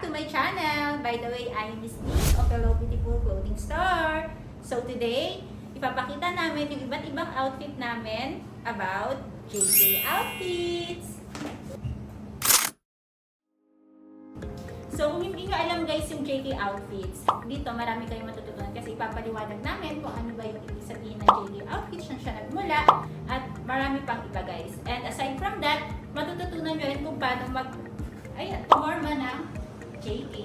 to my channel! By the way, I'm Miss B of Hello Beautiful Clothing Store. So today, ipapakita namin yung iba't ibang outfit namin about JK Outfits. So kung hindi nyo alam guys yung JK Outfits, dito marami kayong matututunan kasi ipapaliwanag namin kung ano ba yung ibig sabihin ng JK Outfits, saan siya nagmula, at marami pang iba guys. And aside from that, matututunan nyo rin kung paano pumorma ng JK.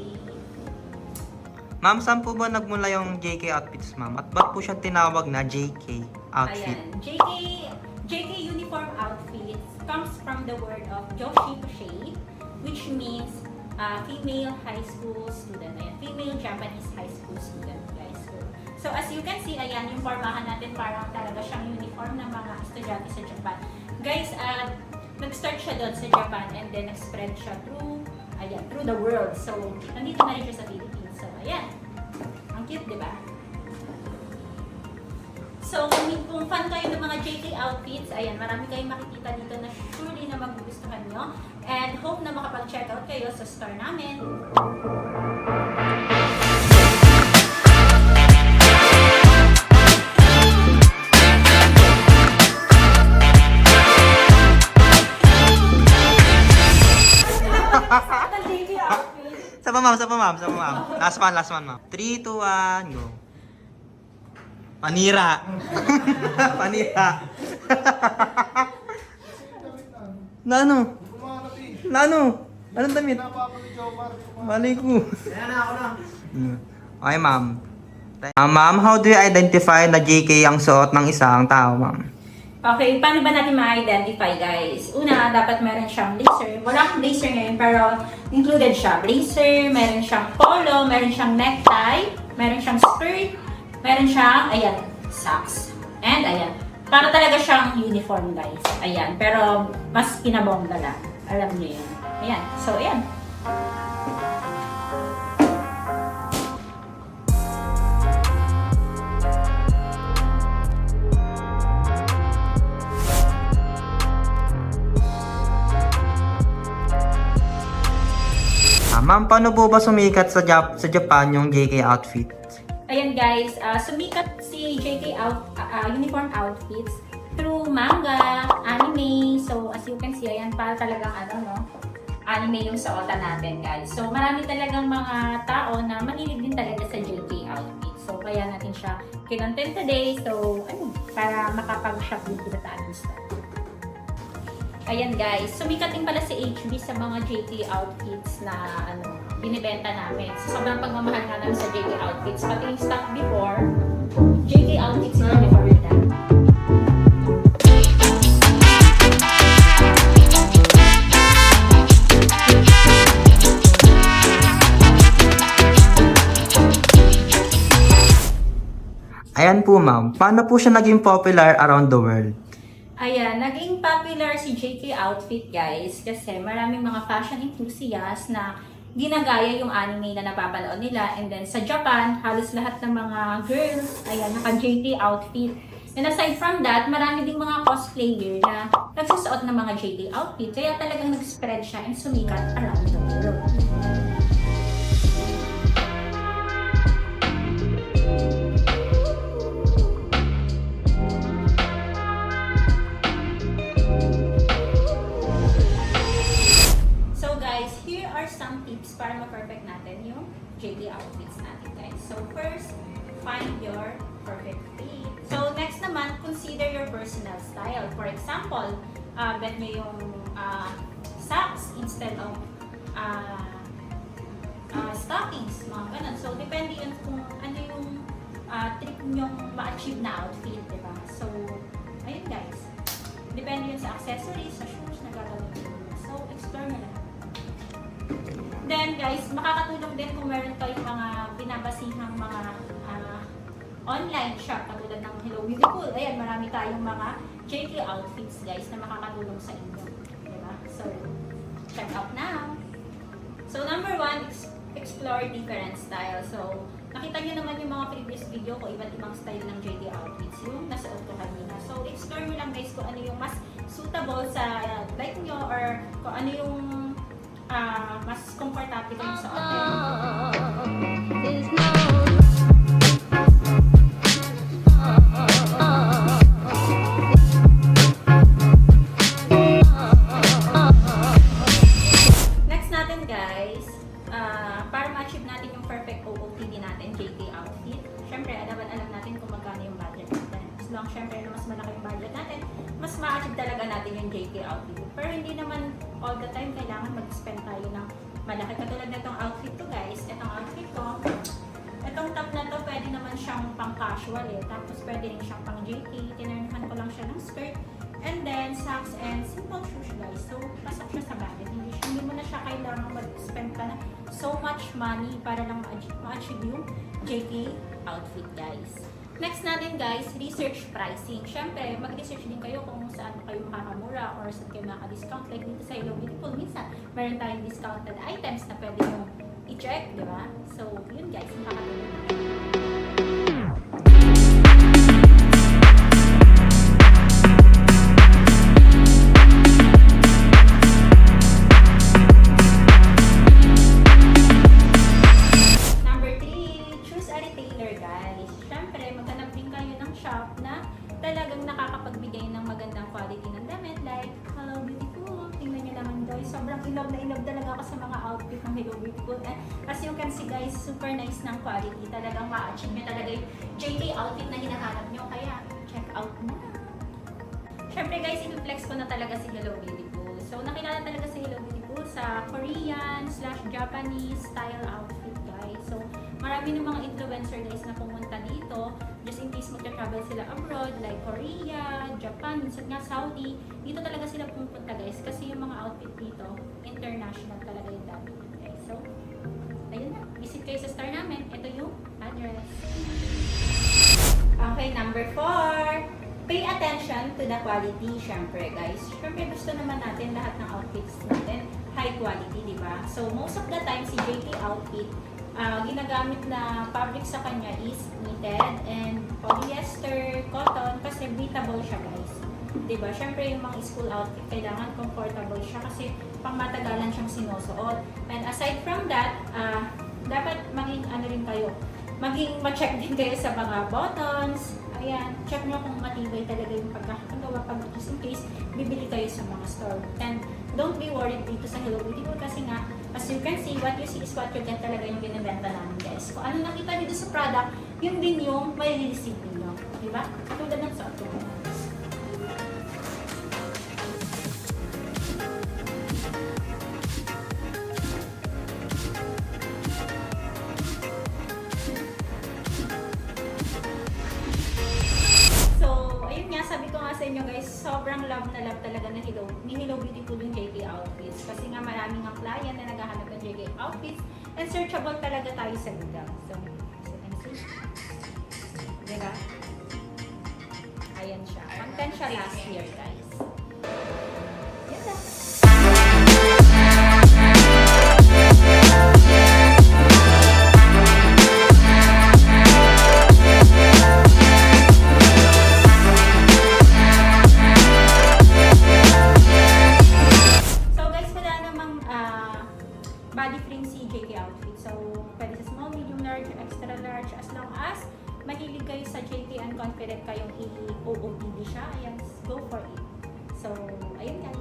Ma'am, saan po ba nagmula yung JK Outfits, ma'am? At ba't po siya tinawag na JK Outfit? Ayan, JK Uniform Outfits comes from the word of Joshi Toshe, which means female high school student. Ayan, female Japanese high school student, guys. So as you can see, ayan, yung formahan natin parang talaga siyang uniform ng mga estudyante sa Japan. Guys, nag-start siya doon sa Japan and then nag-spread siya through the world. So, nandito na rin siya sa Philippines. So, ayan. Ang cute, di ba? So, kung fan kayo ng mga JK outfits, ayan, marami kayong makikita dito na surely na magugustuhan nyo. And hope na makapag-check out kayo sa store namin. Sapa ma'am. Last one, ma'am. 3, 2, 1, go. Panira. Panira. Nano? Anong damit? Malay ko. Okay, ma'am. Ma'am, how do you identify na JK ang suot ng isang tao, ma'am? Okay, paano ba natin ma-identify guys? Una, dapat meron siyang blazer. Wala akong blazer ngayon pero included siya. Blazer, meron siyang polo, meron siyang necktie, meron siyang skirt, meron siyang, ayan, socks. And ayan, para talaga siyang uniform guys. Ayan, pero mas pinabongga lang. Alam niyo yun. Ayan, so ayan. Ma'am, paano po ba sumikat sa Japan yung JK outfit? Ayan guys, sumikat si JK Uniform Outfits through manga, anime. So as you can see, ayan para talagang anime yung suotan natin guys. So marami talagang mga tao na manilig din talaga sa JK Outfits. So kaya natin siya kinontent today. So para makapag-shop din kita sa ating store. Ayan guys, sumikat din pala si HB sa mga JK Outfits na binibenta namin. So, sobrang pagmamahal nga namin sa JK Outfits. Pati yung stock before, JK Outfits na before that. Ayan po ma'am, paano po siya naging popular around the world? Ayan, naging popular si JK Outfit guys kasi maraming mga fashion enthusiasts na ginagaya yung anime na napapanood nila. And then sa Japan, halos lahat ng mga girls, ayan, naka-JK Outfit. And aside from that, marami ding mga cosplayer na nagsusuot ng mga JK Outfit. Kaya talagang nag-spread siya and sumikat around the world. Some tips para ma-perfect natin yung JK outfits natin guys. So first, find your perfect fit. So next naman, consider your personal style. For example, bet nyo yung socks instead of stockings, mga ganun. So depende yun kung ano yung trip nyong ma-achieve na outfit, diba? So, ayun guys. Depende yun sa accessories, sa shoes na gagawin nyo. So, explore na lang. Then guys, makakatulong din kung meron kayong mga binabasihang mga online shop katulad ng Hello Beautiful. Ayan, marami tayong mga JK outfits guys na makakatulong sa inyo. Diba? So, check out now. So, number 1, explore different style. So, nakita nyo naman yung mga previous video ko, iba't ibang style ng JK outfits yung nasuot ko kanina. So, explore nyo lang guys kung ano yung mas suitable sa like nyo or kung ano yung mas komportable kayong suotin. Next natin guys, para ma-achieve natin yung perfect OOTD natin, JK outfit, syempre alam natin kung magkano yung budget natin. As long syempre na mas malaki yung budget natin, mas ma-achieve talaga natin yung JK outfit. Pero hindi naman all the time kailangan mag-spend tayo ng malaki. Katulad na itong outfit ko guys, itong outfit ko, itong top na to pwede naman siyang pang casual tapos pwede rin siyang pang JK, tinarnahan ko lang siya ng skirt. And then, socks and simple shoes guys. So, pasok siya sa budget. Hindi mo na siya kailangan mag-spend ka na so much money para lang ma-achieve yung JK outfit guys. Next natin guys, research pricing. Siyempre, mag-research din kayo kung saan kayo makakamura or saan kayo makaka-discount. Like dito sa Hello Beautiful, minsan meron tayong discounted items na pwede nyo i-check, di ba? So, yun guys, makakatulong na kayo. Talagang nakakapagbigay ng magandang quality ng damit like Hello Beautiful. Tingnan nyo naman guys, sobrang in love talaga ako sa mga outfit ng Hello Beautiful. And as you can see guys, super nice ng quality. Talagang ma-achieve nyo talaga yung JK outfit na hinahanap nyo. Kaya check out na. Syempre guys, i-flex ko na talaga si Hello Beautiful. So nakilala talaga si Hello Beautiful sa Korean/Japanese style outfit guys. So marami ng mga influencer guys na pumunta dito just in case magka-travel sila abroad like Korea, Japan, minsan nga Saudi. Dito talaga sila pumunta guys kasi yung mga outfit dito international talaga yung dami guys. So ayun na, visit kayo sa store namin. Ito yung address. Okay, number 4. Pay attention to the quality, syempre guys. Syempre gusto naman natin lahat ng outfits natin high quality, di ba? So most of the time si JK outfit, ginagamit na fabric sa kanya is knitted and polyester, cotton kasi breathable siya guys. Di ba? Syempre yung mga school outfit kailangan comfortable siya kasi pang matagalan siyang sinusuot. And aside from that, dapat maging ano rin kayo, maging ma-check din kayo sa mga buttons. Ayan, check nyo kung matibay talaga yung pagkakagawa pag just in case bibili kayo sa mga store. And don't be worried dito sa Hello Beautiful kasi nga, as you can see, what you see is what you get talaga yung binibenta namin guys. Kung ano nakita dito sa product, yun din yung may receipt nyo. Diba? Tulad ng sa ato. Inyo guys, sobrang love na love talaga ni Hello Beautiful yung JK outfits kasi nga maraming ang client na naghahanap ng JK outfits and searchable talaga tayo sa lugar. So you can see. Diba? Ayan siya. Content siya last year guys. Yan lang. Body frame si JK outfit. So, pwede sa small, medium, large, extra large. As long as mahilig kayo sa JK and confident kayong i-OOTD siya, ayan, go for it. So, ayun guys.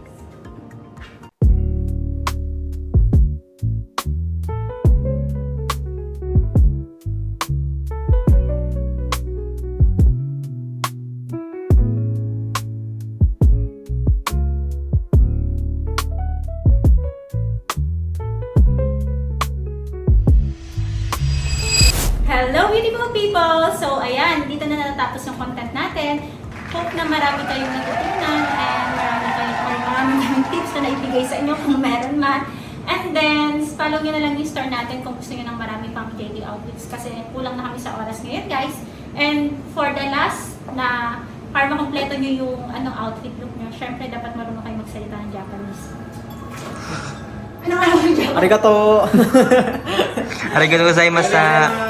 Hello beautiful people! So ayan, dito na natatapos yung content natin. Hope na marami kayong natutunan and marami kayong tips na naibigay sa inyo kung meron man. And then, follow nyo na lang yung store natin kung gusto nyo ng marami pang JK outfits kasi kulang na kami sa oras ngayon guys. And for the last na para makompleto nyo yung outfit look nyo, syempre dapat marunong kayo magsalita ng Japanese. Ano nga yung Japanese? Arigato! Arigato gozaimasu.